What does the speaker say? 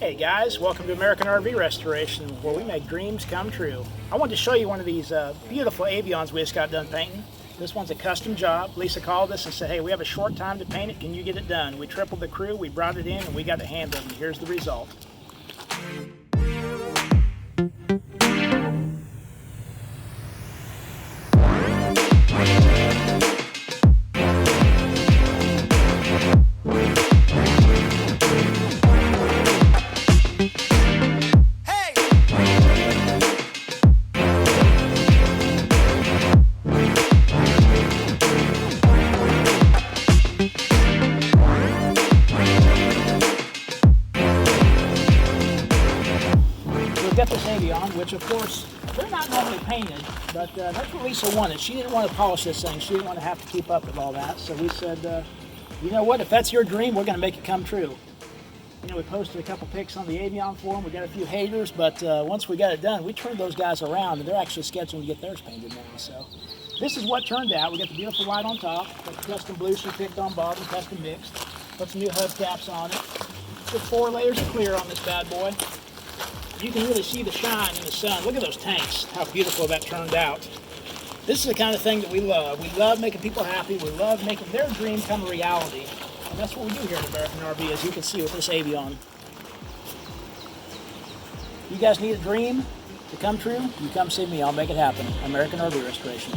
Hey guys, welcome to American RV Restoration, where we make dreams come true. I wanted to show you one of these beautiful Avions we just got done painting. This one's a custom job. Lisa called us and said, hey, we have a short time to paint it. Can you get it done? We tripled the crew, we brought it in, and we got it handled. And here's the result. We've got this Avion, which of course, they're not normally painted, but that's what Lisa wanted. She didn't want to polish this thing. She didn't want to have to keep up with all that. So we said, you know what, if that's your dream, we're going to make it come true. You know, we posted a couple pics on the Avion forum. We got a few haters, but once we got it done, we turned those guys around, and they're actually scheduling to get theirs painted now. So this is what turned out. We got the beautiful white on top, got the custom blue she picked on bottom, custom mixed. Put some new hubcaps on it. Put 4 layers of clear on this bad boy. You can really see the shine in the sun. Look at those tanks, how beautiful that turned out. This is the kind of thing that we love. We love making people happy. We love making their dream come a reality. And that's what we do here at American RV, as you can see with this Avion. You guys need a dream to come true? You come see me, I'll make it happen. American RV Restoration.